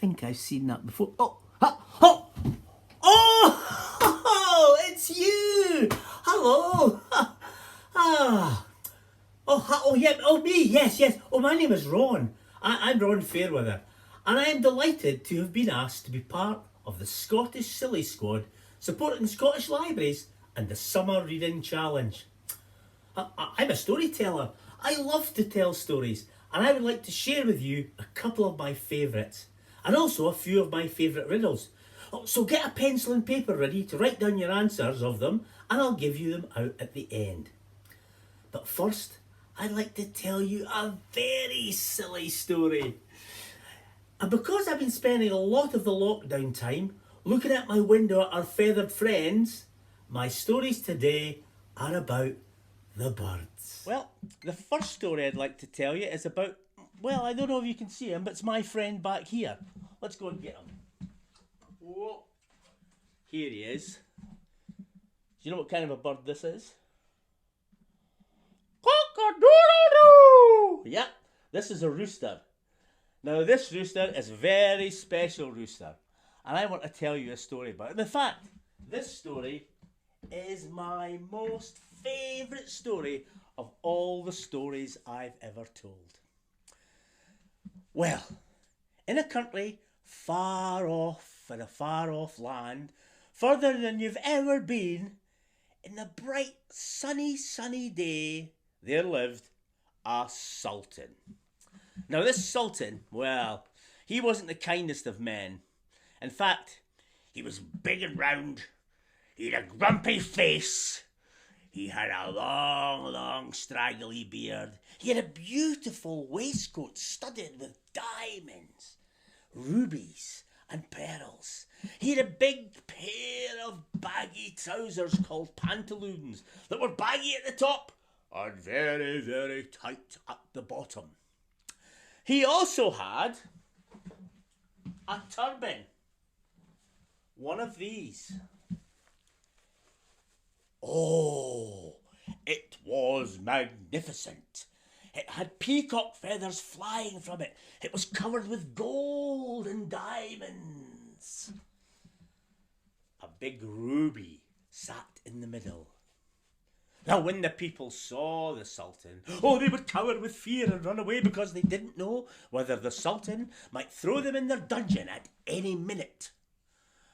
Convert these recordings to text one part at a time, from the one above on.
think I've seen that before. Oh, it's you. Hello. Me. Yes. Oh, my name is Ron. I'm Ron Fairweather, and I am delighted to have been asked to be part of the Scottish Silly Squad supporting Scottish libraries and the Summer Reading Challenge. I'm a storyteller. I love to tell stories, and I would like to share with you a couple of my favourites, and also a few of my favourite riddles. So get a pencil and paper ready to write down your answers of them, and I'll give you them out at the end. But first, I'd like to tell you a very silly story. And because I've been spending a lot of the lockdown time looking at my window at our feathered friends, my stories today are about the birds. Well, the first story I'd like to tell you is about, well, I don't know if you can see him, but it's my friend back here. Let's go and get him. Whoa. Here he is. Do you know what kind of a bird this is? Cock-a-doodle-doo! Yep, this is a rooster. Now, this rooster is a very special rooster, and I want to tell you a story about it. In fact, this story is my most favourite story of all the stories I've ever told. Well, in a country far off in a far off land, further than you've ever been, in the bright sunny day, there lived a sultan. Now this sultan, well, he wasn't the kindest of men. In fact, he was big and round, he had a grumpy face, he had a long straggly beard, he had a beautiful waistcoat studded with diamonds, rubies and pearls. He had a big pair of baggy trousers called pantaloons that were baggy at the top and very tight at the bottom. He also had a turban, one of these. Oh, it was magnificent. It had peacock feathers flying from it. It was covered with gold and diamonds. A big ruby sat in the middle. Now, when the people saw the Sultan, they would cower with fear and run away because they didn't know whether the Sultan might throw them in their dungeon at any minute.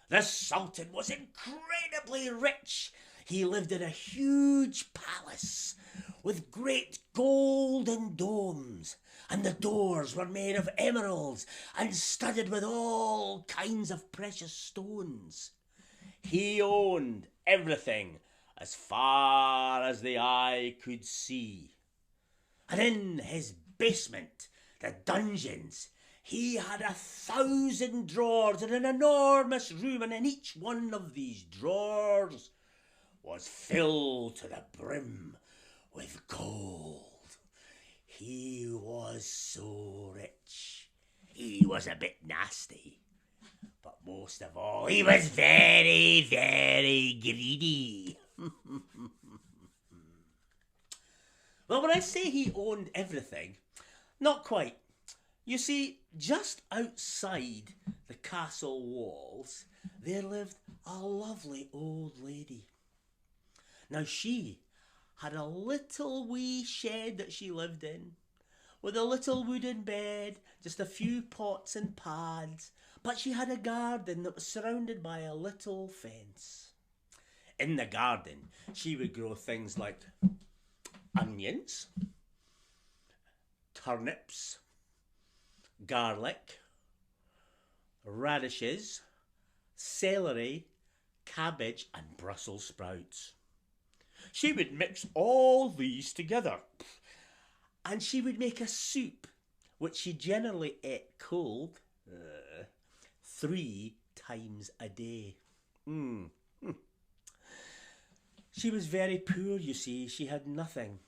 The Sultan was incredibly rich. He lived in a huge palace with great golden domes, and the doors were made of emeralds and studded with all kinds of precious stones. He owned everything as far as the eye could see. And in his basement, the dungeons, he had 1,000 drawers in an enormous room, and in each one of these drawers was filled to the brim with gold. He was so rich. He was a bit nasty. But most of all, he was very greedy. Well, when I say he owned everything, not quite. You see, just outside the castle walls, there lived a lovely old lady. Now, she had a little wee shed that she lived in, with a little wooden bed, just a few pots and pads, but she had a garden that was surrounded by a little fence. In the garden, she would grow things like onions, turnips, garlic, radishes, celery, cabbage and Brussels sprouts. She would mix all these together and she would make a soup which she generally ate cold 3 times a day. She was very poor, you see. She had nothing.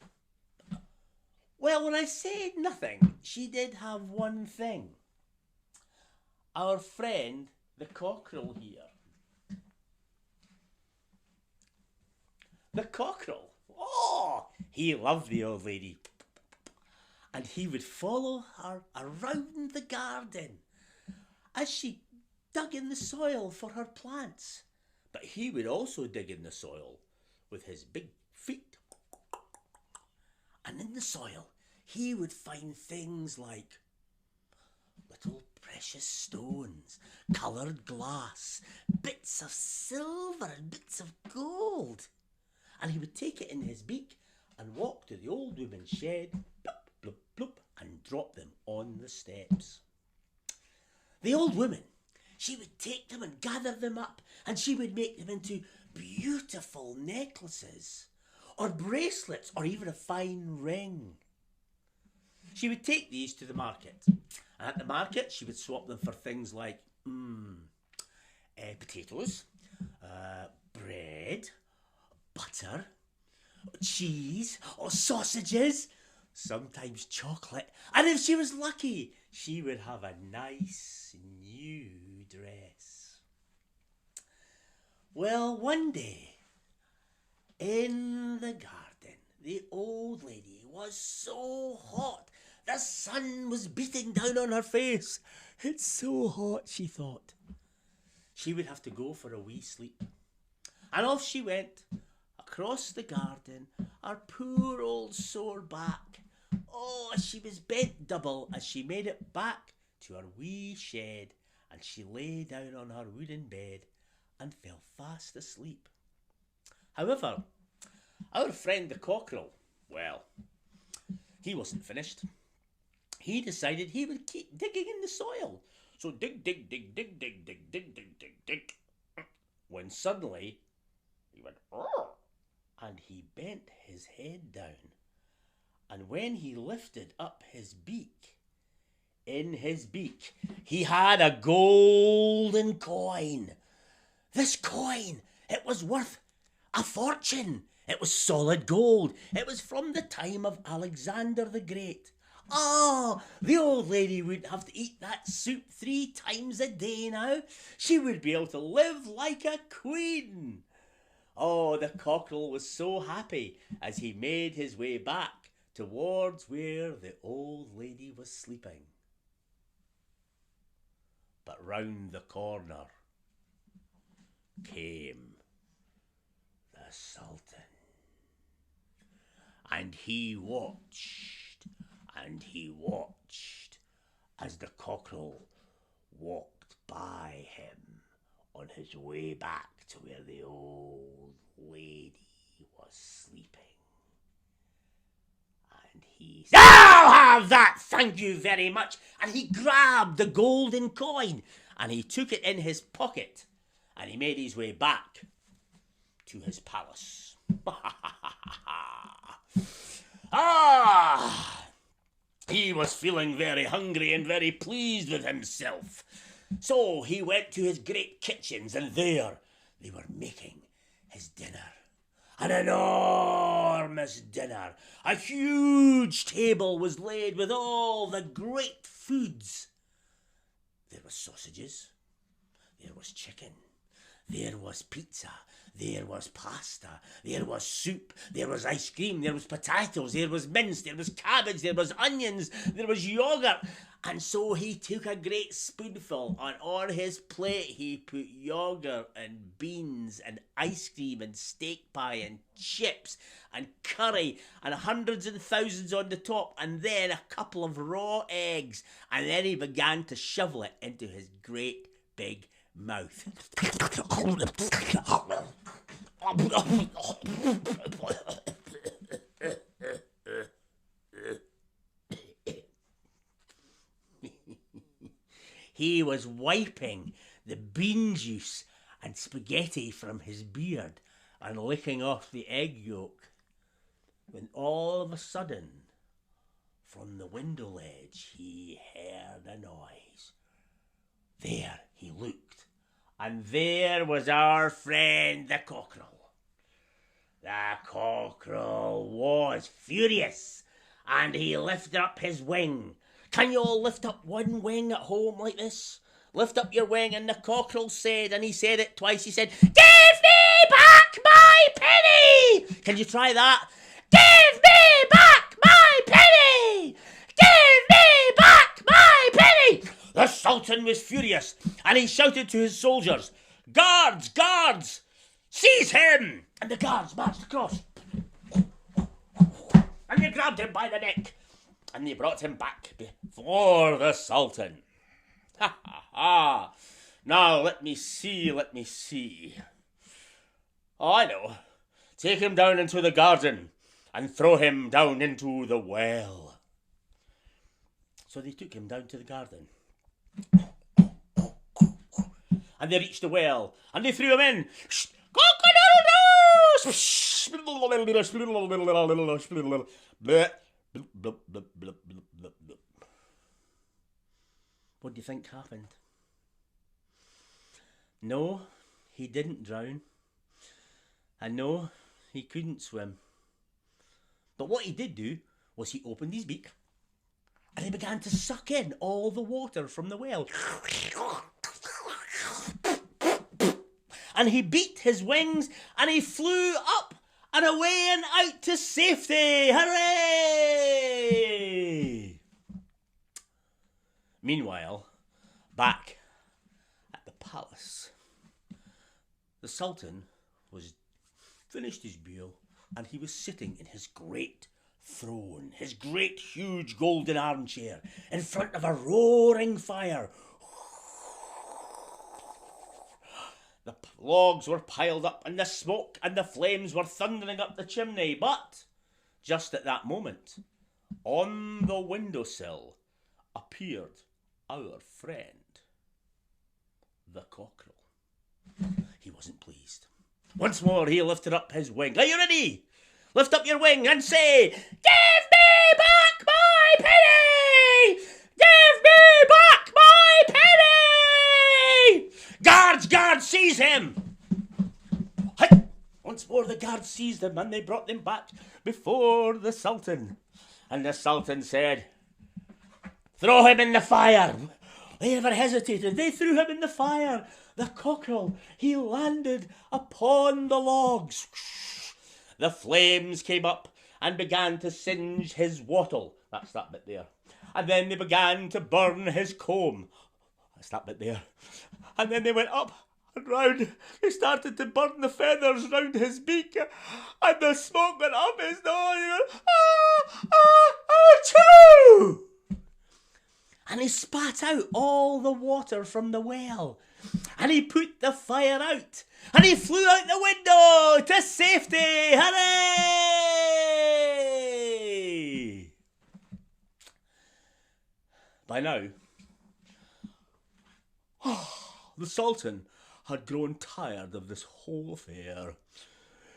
Well, when I say nothing, she did have one thing. Our friend, the cockerel here. The cockerel. He loved the old lady. And he would follow her around the garden as she dug in the soil for her plants. But he would also dig in the soil with his big feet. And in the soil, he would find things like little precious stones, coloured glass, bits of silver and bits of gold. And he would take it in his beak and walk to the old woman's shed, bloop, bloop, bloop, and drop them on the steps. The old woman, she would take them and gather them up, and she would make them into beautiful necklaces, or bracelets, or even a fine ring. She would take these to the market, and at the market she would swap them for things like potatoes, bread, butter, cheese, or sausages, sometimes chocolate, and if she was lucky, she would have a nice new dress. Well, one day, in the garden, the old lady was so hot, the sun was beating down on her face. It's so hot, she thought. She would have to go for a wee sleep. And off she went, across the garden, her poor old sore back. Oh, she was bent double as she made it back to her wee shed, and she lay down on her wooden bed and fell fast asleep. However, our friend the cockerel, well, he wasn't finished. He decided he would keep digging in the soil. So dig, dig, dig, dig, dig, dig, dig, dig, dig, dig. When suddenly he went, "Arr!" and he bent his head down. And when he lifted up his beak, in his beak he had a golden coin. This coin, it was worth a fortune. It was solid gold. It was from the time of Alexander the Great. Oh, the old lady wouldn't have to eat that soup 3 times a day now. She would be able to live like a queen. Oh, the cockerel was so happy as he made his way back towards where the old lady was sleeping. But round the corner came the Sultan. And he watched as the cockerel walked by him on his way back to where the old lady was sleeping. And he said, "I'll have that, thank you very much." And he grabbed the golden coin and he took it in his pocket and he made his way back to his palace. He was feeling very hungry and very pleased with himself. So he went to his great kitchens, and there they were making his dinner. An enormous dinner. A huge table was laid with all the great foods. There was sausages. There was chicken. There was pizza. There was pasta. There was soup. There was ice cream. There was potatoes. There was mince. There was cabbage. There was onions. There was yogurt. And so he took a great spoonful, and on his plate he put yogurt and beans and ice cream and steak pie and chips and curry and hundreds and thousands on the top, and then a couple of raw eggs. And then he began to shovel it into his great big mouth. He was wiping the bean juice and spaghetti from his beard and licking off the egg yolk, when all of a sudden, from the window ledge, he heard a noise. There he looked, and there was our friend the cockerel. The cockerel was furious, and he lifted up his wing. Can you all lift up one wing at home like this? Lift up your wing, and the cockerel said, and he said it twice, he said, "Give me back my penny!" Can you try that? Give me back my penny! Give me back my penny! The Sultan was furious, and he shouted to his soldiers, "Guards, guards, seize him!" And the guards marched across, and they grabbed him by the neck, and they brought him back before the Sultan. Ha ha ha! Now let me see. Oh, I know. Take him down into the garden and throw him down into the well. So they took him down to the garden. And they reached the well, and they threw him in. What do you think happened? No, he didn't drown. And no, he couldn't swim. But what he did do was he opened his beak and he began to suck in all the water from the well. And he beat his wings and he flew up and away and out to safety. Hooray! Meanwhile, back at the palace, the Sultan was finished his meal and he was sitting in his great throne, his great huge golden armchair, in front of a roaring fire. The logs were piled up and the smoke and the flames were thundering up the chimney, but just at that moment, on the windowsill appeared our friend, the cockerel. He wasn't pleased. Once more he lifted up his wing. Are you ready? Lift up your wing and say, "Give me back my penny! Give me back my penny! Guards, guards, seize him!" Hi! Once more the guards seized him and they brought him back before the Sultan. And the Sultan said, "Throw him in the fire." They never hesitated. They threw him in the fire. The cockerel, he landed upon the logs. The flames came up and began to singe his wattle. That's that bit there. And then they began to burn his comb. That's that bit there. And then they went up and round. They started to burn the feathers round his beak. And the smoke went up his nose. He went, achoo! And he spat out all the water from the well. And he put the fire out. And he flew out the window to safety. Hooray! By now, the Sultan had grown tired of this whole affair.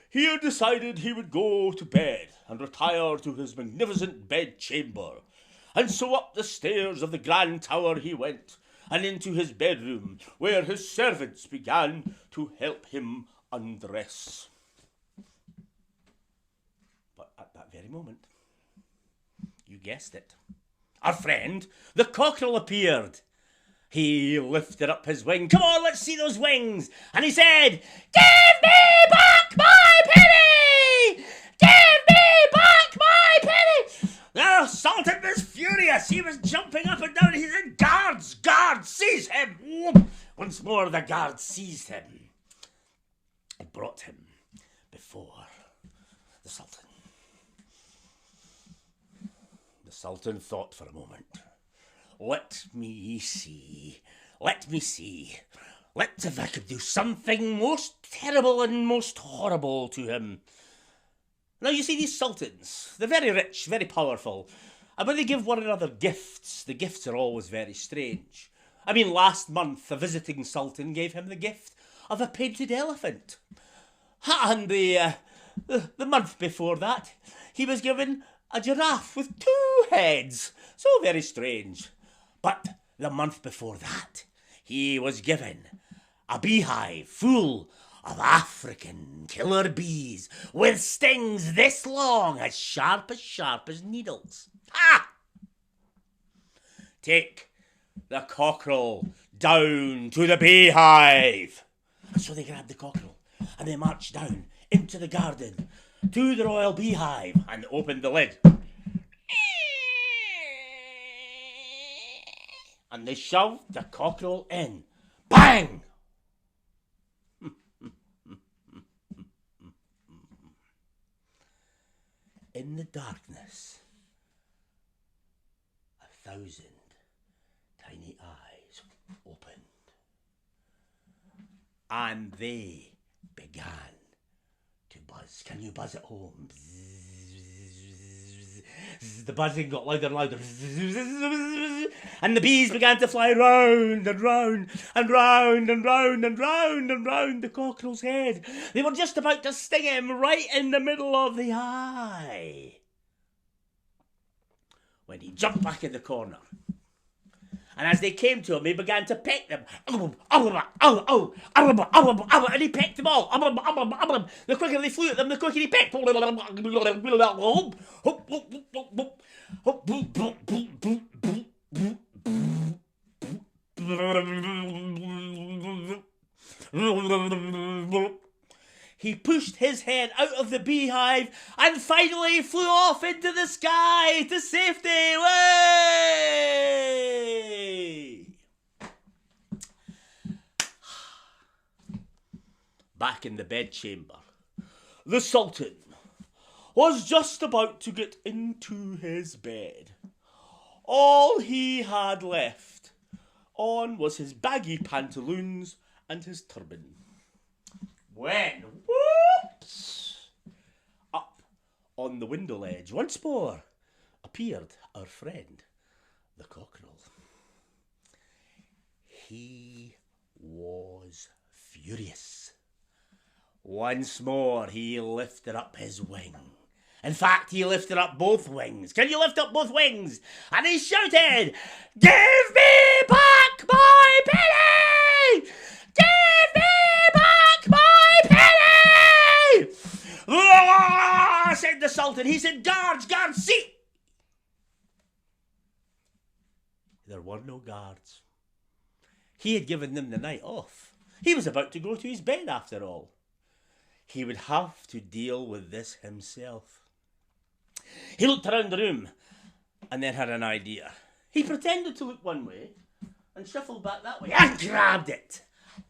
He had decided he would go to bed and retire to his magnificent bedchamber. And so up the stairs of the grand tower he went, and into his bedroom, where his servants began to help him undress. But at that very moment, you guessed it, our friend, the cockerel, appeared. He lifted up his wing. "Come on, let's see those wings." And he said, "Give me back my penny! Give me back my penny!" The Sultan was furious. He was jumping up and down. He said, "Guards, guards, seize him!" Once more the guards seized him and brought him before the Sultan. The Sultan thought for a moment. Let me see. Let's if I could do something most terrible and most horrible to him. Now, you see, these sultans, they're very rich, very powerful. And when they give one another gifts, the gifts are always very strange. I mean, last month, a visiting sultan gave him the gift of a painted elephant. And the month before that, he was given a giraffe with 2 heads. So very strange. But the month before that, he was given a beehive full of African killer bees with stings this long, as sharp as needles. Ah! Take the cockerel down to the beehive. And so they grabbed the cockerel and they marched down into the garden to the royal beehive and opened the lid. and they shoved the cockerel in. Bang! In the darkness, 1,000 tiny eyes opened, and they began to buzz. Can you buzz at home? The buzzing got louder and louder, and the bees began to fly round and round and round and round and round and round the cockerel's head. They were just about to sting him right in the middle of the eye, when he jumped back in the corner. And as they came to him, he began to peck them. And he pecked them all. The quicker they flew at them, the quicker he pecked. He pushed his head out of the beehive and finally flew off into the sky to safety. Way! Back in the bedchamber, the Sultan was just about to get into his bed. All he had left on was his baggy pantaloons and his turban. When, whoops, up on the window ledge once more appeared our friend, the cockerel. He was furious. Once more he lifted up his wing. In fact, he lifted up both wings. Can you lift up both wings? And he shouted, "Give me back my penny! Give me back my penny!" "Ah!" said the Sultan. He said, "Guards, guards, see!" There were no guards. He had given them the night off. He was about to go to his bed after all. He would have to deal with this himself. He looked around the room and then had an idea. He pretended to look one way and shuffled back that way and grabbed it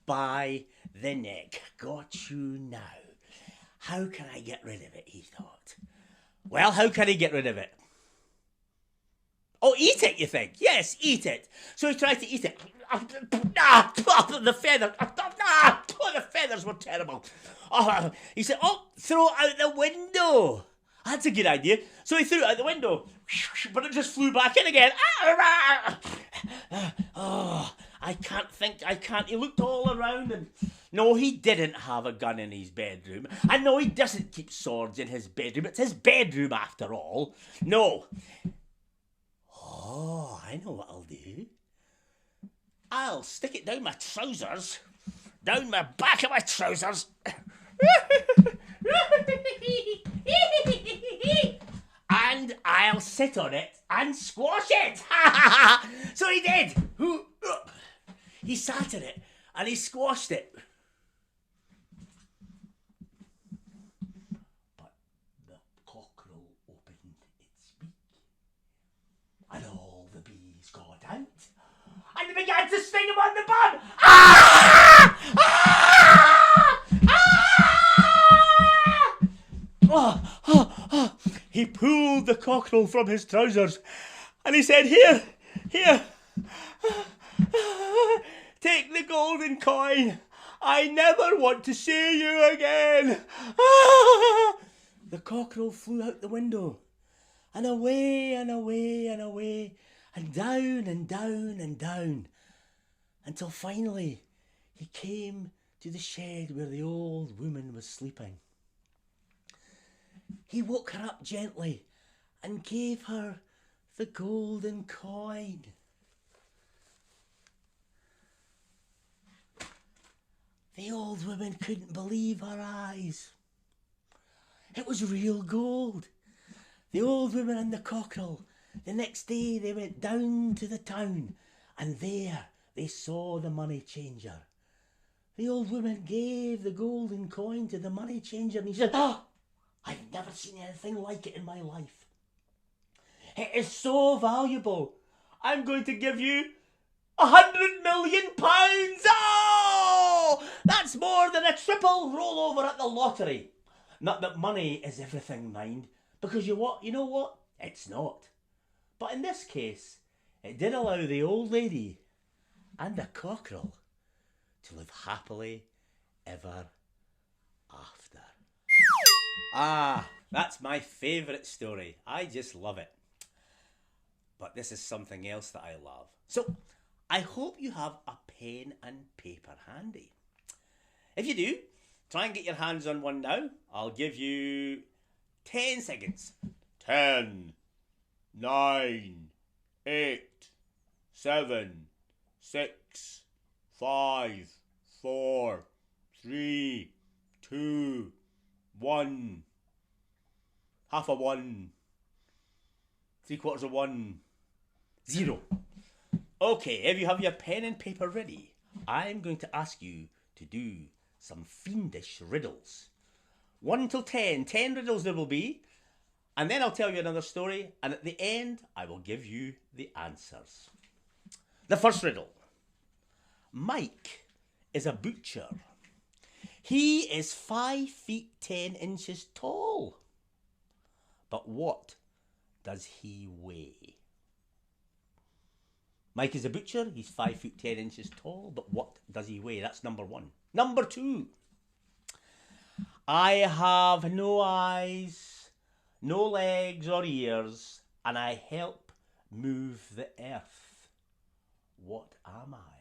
by the neck. "Got you now. How can I get rid of it?" he thought. Well, how can he get rid of it? Oh, eat it, you think? Yes, eat it. So he tried to eat it. The feathers. The feathers were terrible. He said, throw it out the window. That's a good idea. So he threw it out the window, but it just flew back in again. I can't. He looked all around and no, he didn't have a gun in his bedroom. And no, he doesn't keep swords in his bedroom. It's his bedroom after all. No. I know what I'll do. I'll stick it down my trousers. Down my back of my trousers. And I'll sit on it and squash it. So he did. He sat on it and he squashed it. But the cockerel opened its beak and all the bees got out and they began to sting him on the bum. He pulled the cockerel from his trousers and he said, Here, take the golden coin. I never want to see you again. The cockerel flew out the window and away and away and away and down and down and down until finally he came to the shed where the old woman was sleeping. He woke her up gently and gave her the golden coin. The old woman couldn't believe her eyes. It was real gold. The old woman and the cockerel, the next day they went down to the town and there they saw the money changer. The old woman gave the golden coin to the money changer and he said, I've never seen anything like it in my life. It is so valuable. I'm going to give you £100 million! Oh! That's more than a triple rollover at the lottery. Not that money is everything, mind, because you know what? It's not. But in this case, it did allow the old lady and the cockerel to live happily ever after. Ah, that's my favourite story. I just love it. But this is something else that I love. So, I hope you have a pen and paper handy. If you do, try and get your hands on one now. I'll give you 10 seconds. 10, 9, 8, 7, 6, 5, 4, 3, 2, 1. Half a 1. 3/4 of 1. 0. Okay, if you have your pen and paper ready, I'm going to ask you to do some fiendish riddles. 1 till 10. 10 riddles there will be. And then I'll tell you another story. And at the end, I will give you the answers. The first riddle. Mike is a butcher. He is 5 feet 10 inches tall. But what does he weigh? Mike is a butcher. He's 5 feet 10 inches tall. But what does he weigh? That's number 1. Number 2. I have no eyes, no legs or ears, and I help move the earth. What am I?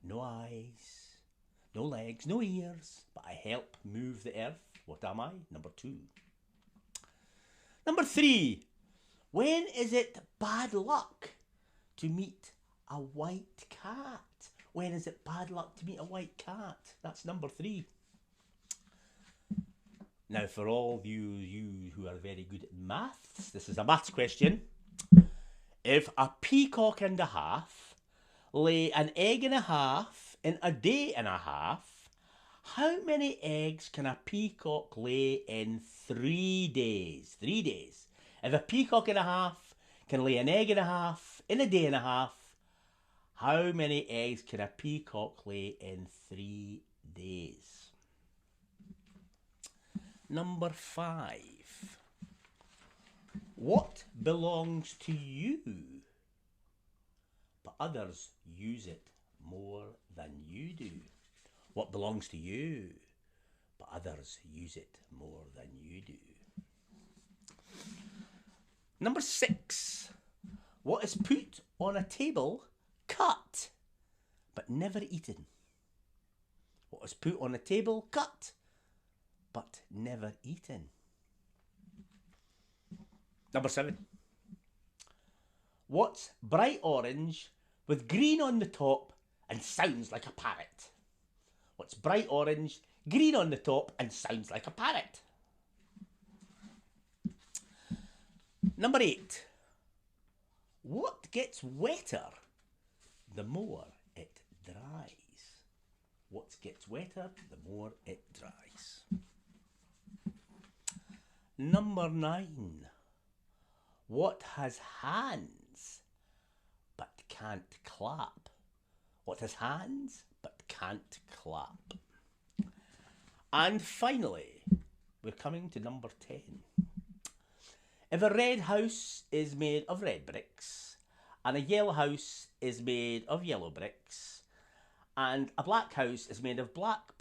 No eyes, no legs, no ears, but I help move the earth. What am I? Number 2. Number 3. When is it bad luck to meet a white cat? When is it bad luck to meet a white cat? That's number 3. Now, for all of you who are very good at maths, this is a maths question. If a peacock and a half lay an egg and a half in a day and a half, how many eggs can a peacock lay in 3 days? 3 days. If a peacock and a half can lay an egg and a half in a day and a half, how many eggs can a peacock lay in 3 days? Number 5. What belongs to you, but others use it more than you do? What belongs to you, but others use it more than you do? Number 6. What is put on a table, cut, but never eaten? What is put on a table, cut, but never eaten? Number 7. What's bright orange with green on the top and sounds like a parrot? What's bright orange, green on the top and sounds like a parrot? Number 8. What gets wetter the more it dries? What gets wetter the more it dries? Number 9. What has hands but can't clap? What has hands but can't clap? And finally, we're coming to number 10. If a red house is made of red bricks, and a yellow house is made of yellow bricks, and a black house is made of black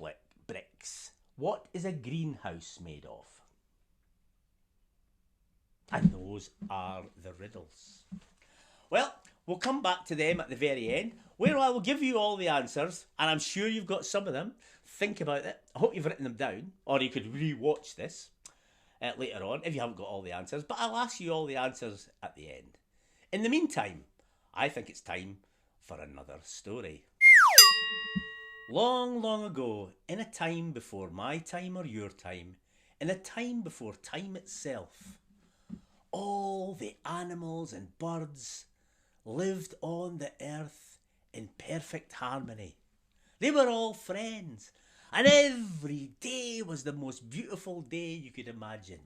bricks, what is a greenhouse made of? And those are the riddles. Well, we'll come back to them at the very end, where I will give you all the answers, and I'm sure you've got some of them. Think about it. I hope you've written them down, or you could re-watch this later on if you haven't got all the answers, but I'll ask you all the answers at the end. In the meantime, I think it's time for another story. Long, long ago, in a time before my time or your time, in a time before time itself, all the animals and birds lived on the earth in perfect harmony. They were all friends, and every day was the most beautiful day you could imagine.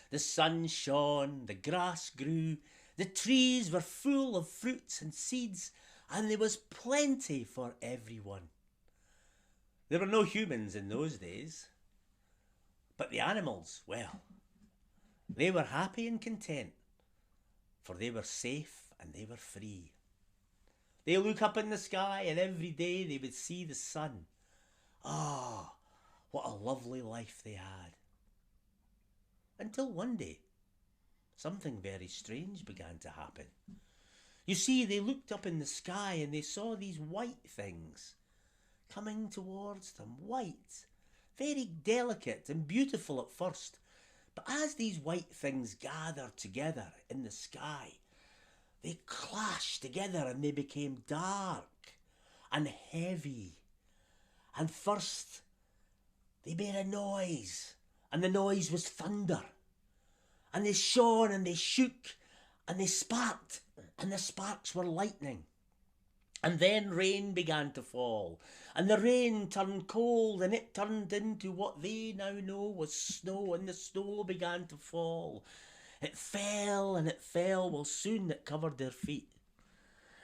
The sun shone, the grass grew, the trees were full of fruits and seeds, and there was plenty for everyone. There were no humans in those days, but the animals, well, they were happy and content, for they were safe and they were free. They look up in the sky and every day they would see the sun. Ah, what a lovely life they had. Until one day, something very strange began to happen. You see, they looked up in the sky and they saw these white things coming towards them. White, very delicate and beautiful at first. But as these white things gathered together in the sky, they clashed together and they became dark and heavy. And first, they made a noise, and the noise was thunder. And they shone and they shook and they sparked, and the sparks were lightning. And then rain began to fall, and the rain turned cold, and it turned into what they now know was snow, and the snow began to fall. It fell and it fell, well, soon it covered their feet.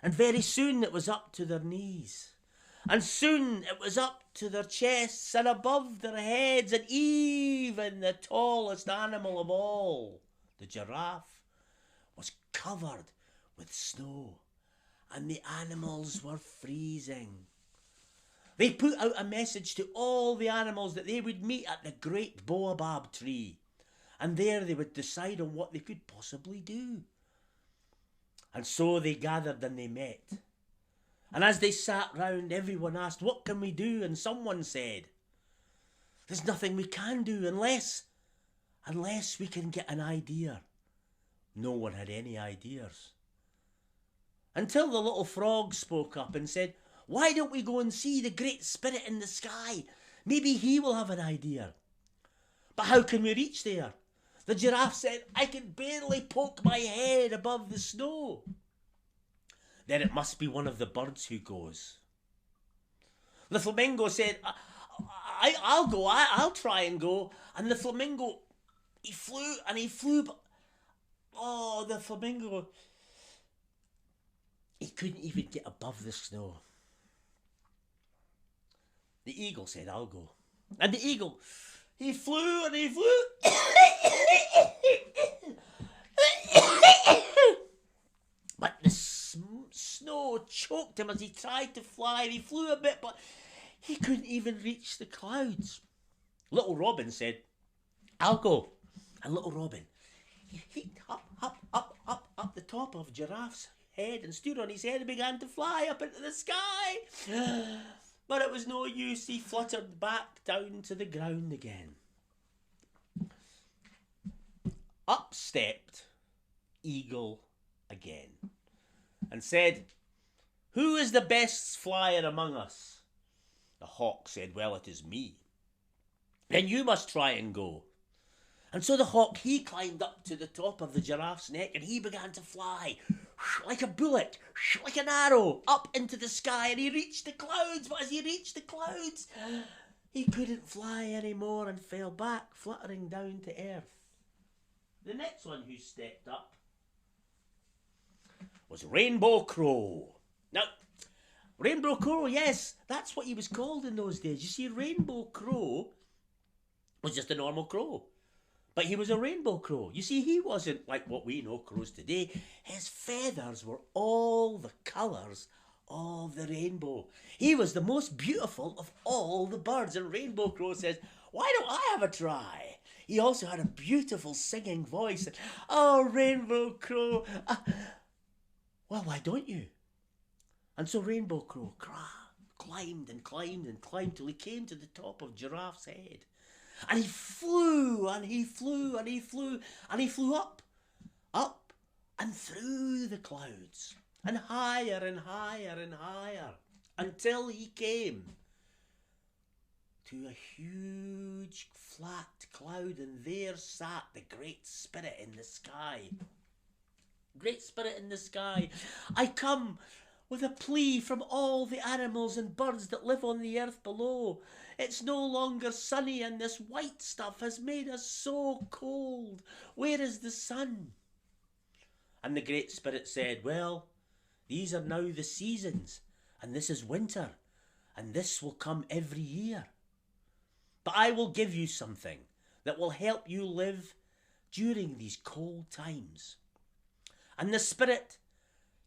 And very soon it was up to their knees. And soon it was up to their chests and above their heads, and even the tallest animal of all, the giraffe, was covered with snow, and the animals were freezing. They put out a message to all the animals that they would meet at the great baobab tree, and there they would decide on what they could possibly do. And so they gathered and they met. And as they sat round, everyone asked, "What can we do?" And someone said, "There's nothing we can do unless we can get an idea." No one had any ideas. Until the little frog spoke up and said, "Why don't we go and see the great spirit in the sky? Maybe he will have an idea." "But how can we reach there?" The giraffe said, "I can barely poke my head above the snow." "Then it must be one of the birds who goes." The flamingo said, I'll go, I'll try and go." And the flamingo, he flew, but the flamingo, he couldn't even get above the snow. The eagle said, "I'll go." And the eagle, he flew and he flew. But the snow choked him as he tried to fly. He flew a bit, but he couldn't even reach the clouds. Little Robin said, "I'll go." And little Robin, he leaped up the top of Giraffe's head and stood on his head and began to fly up into the sky. But it was no use. He fluttered back down to the ground again. Up stepped Eagle again and said, "Who is the best flyer among us?" The hawk said, "Well, it is me." "Then you must try and go." And so the hawk, he climbed up to the top of the giraffe's neck and he began to fly like a bullet, like an arrow, up into the sky, and he reached the clouds. But as he reached the clouds, he couldn't fly anymore and fell back, fluttering down to earth. The next one who stepped up was Rainbow Crow. Now, Rainbow Crow, yes, that's what he was called in those days. You see, Rainbow Crow was just a normal crow, but he was a rainbow crow. You see, he wasn't like what we know crows today. His feathers were all the colours of the rainbow. He was the most beautiful of all the birds. And Rainbow Crow says, "Why don't I have a try?" He also had a beautiful singing voice. "Oh, Rainbow Crow, well, why don't you?" And so Rainbow Crow climbed and climbed and climbed till he came to the top of Giraffe's head. And he flew and he flew and he flew and he flew up and through the clouds and higher and higher and higher until he came to a huge flat cloud, and there sat the Great Spirit in the sky. Great Spirit in the sky, I come with a plea from all the animals and birds that live on the earth below. It's no longer sunny and this white stuff has made us so cold. Where is the sun? And the Great Spirit said, "Well, These are now the seasons, and this is winter, and this will come every year. But I will give you something that will help you live during these cold times. And the spirit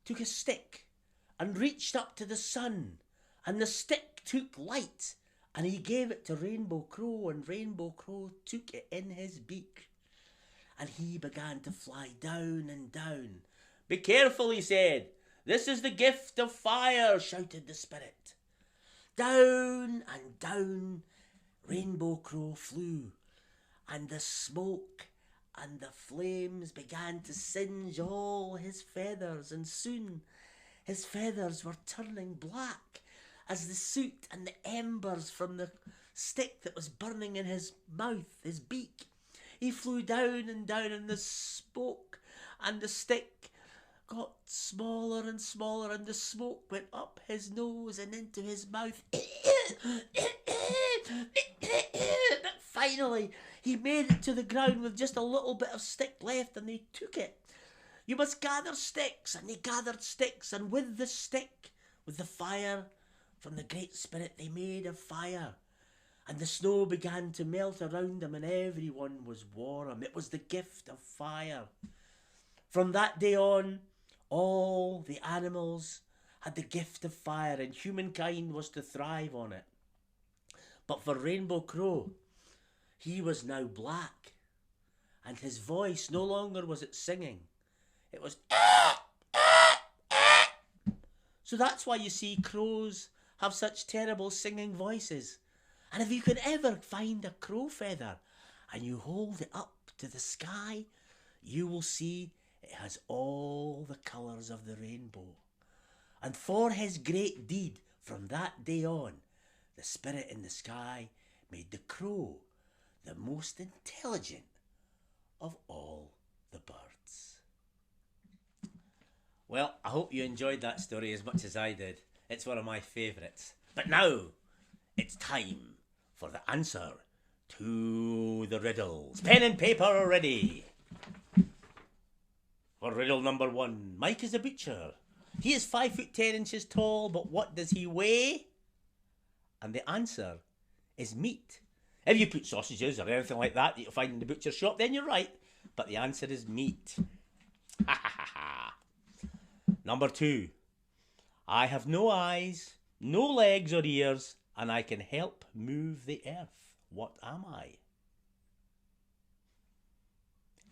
took a stick and reached up to the sun, and the stick took light, and he gave it to Rainbow Crow, and Rainbow Crow took it in his beak, and he began to fly down and down. Be careful, he said. This is the gift of fire, shouted the spirit. Down and down Rainbow Crow flew, and the smoke and the flames began to singe all his feathers, and soon his feathers were turning black as the soot and the embers from the stick that was burning in his mouth, his beak. He flew down and down, and the smoke and the stick got smaller and smaller, and the smoke went up his nose and into his mouth. But finally, he made it to the ground with just a little bit of stick left, and they took it. You must gather sticks, and they gathered sticks, and with the stick, with the fire from the Great Spirit, they made a fire. And the snow began to melt around them, and everyone was warm. It was the gift of fire. From that day on, all the animals had the gift of fire, and humankind was to thrive on it. But for Rainbow Crow, he was now black, and his voice no longer was it singing. It was So that's why you see crows have such terrible singing voices. And if you can ever find a crow feather and you hold it up to the sky, you will see it has all the colours of the rainbow. And for his great deed, from that day on, the spirit in the sky made the crow the most intelligent of all the birds. Well, I hope you enjoyed that story as much as I did. It's one of my favourites. But now, it's time for the answer to the riddles. Pen and paper ready. For riddle number 1, Mike is a butcher. He is 5 foot 10 inches tall, but what does he weigh? And the answer is meat. If you put sausages or anything like that you'll find in the butcher shop, then you're right. But the answer is meat. Ha ha ha ha. Number 2, I have no eyes, no legs or ears, and I can help move the earth. What am I?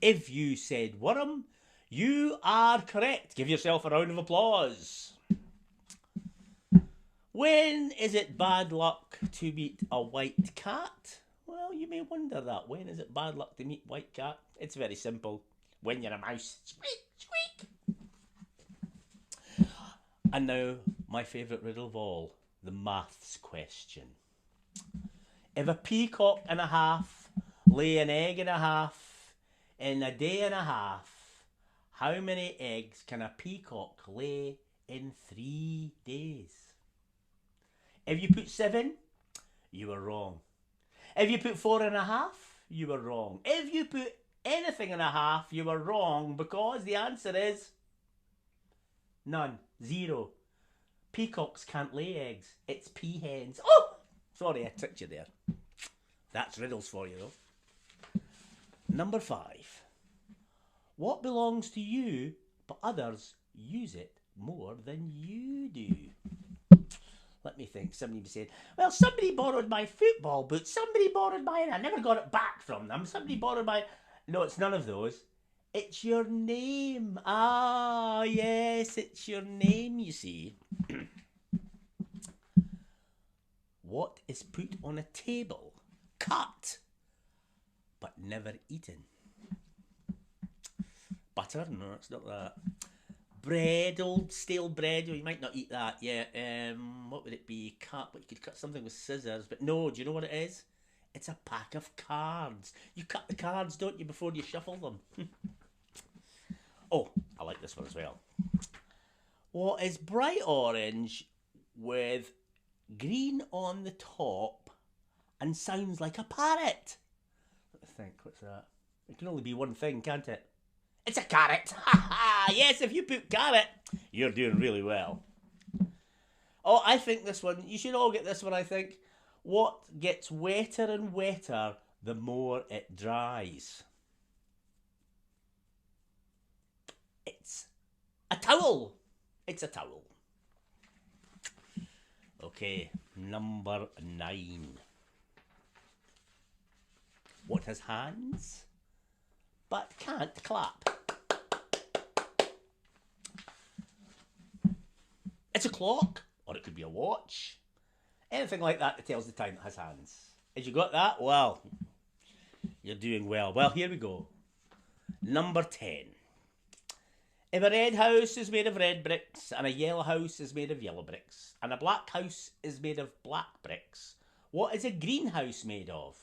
If you said worm, you are correct. Give yourself a round of applause. When is it bad luck to meet a white cat? Well, you may wonder that. When is it bad luck to meet a white cat? It's very simple. When you're a mouse. Squeak, squeak. And now, my favourite riddle of all, the maths question. If a peacock and a half lay an egg and a half in a day and a half, how many eggs can a peacock lay in 3 days? If you put 7, you were wrong. If you put 4.5, you were wrong. If you put anything and a half, you were wrong, because the answer is none. 0. Peacocks can't lay eggs. It's peahens. Oh! Sorry, I tricked you there. That's riddles for you, though. Number 5. What belongs to you, but others use it more than you do? Let me think. Somebody said, well, somebody borrowed my football boots. Somebody borrowed mine. I never got it back from them. Somebody borrowed my... No, it's none of those. It's your name. Ah, yes, it's your name, you see. What is put on a table, cut, but never eaten? Butter? No, it's not that. Bread, old stale bread. Well, you might not eat that. Yeah. What would it be? Cut, but you could cut something with scissors. But no, do you know what it is? It's a pack of cards. You cut the cards, don't you, before you shuffle them? Oh, I like this one as well. What is bright orange with green on the top and sounds like a parrot? Let me think, what's that? It can only be one thing, can't it? It's a carrot. Ha ha! Yes, if you put carrot, You're doing really well. Oh, I think this one, you should all get this one, I think. What gets wetter and wetter the more it dries? It's a towel. It's a towel. Okay, number 9. What has hands but can't clap? It's a clock, or it could be a watch. Anything like that that tells the time that has hands. Have you got that? Well, you're doing well. Well, here we go. Number 10. If a red house is made of red bricks, and a yellow house is made of yellow bricks, and a black house is made of black bricks, what is a green house made of?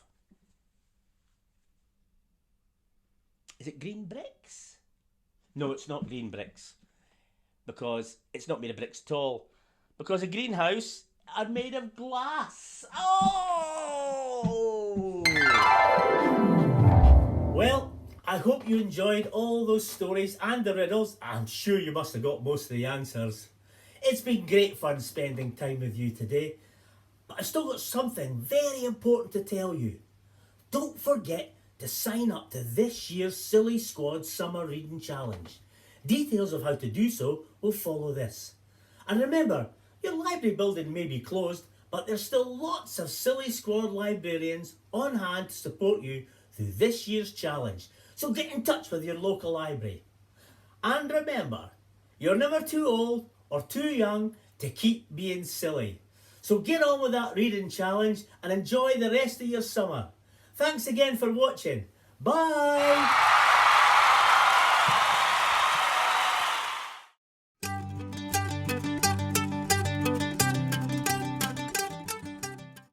Is it green bricks? No, it's not green bricks. Because it's not made of bricks at all. Because a greenhouse are made of glass. Oh! Well, I hope you enjoyed all those stories and the riddles. I'm sure you must have got most of the answers. It's been great fun spending time with you today. But I've still got something very important to tell you. Don't forget to sign up to this year's Silly Squad Summer Reading Challenge. Details of how to do so will follow this. And remember, your library building may be closed, but there's still lots of Silly Squad librarians on hand to support you through this year's challenge. So get in touch with your local library. And remember, you're never too old or too young to keep being silly. So get on with that reading challenge and enjoy the rest of your summer. Thanks again for watching. Bye!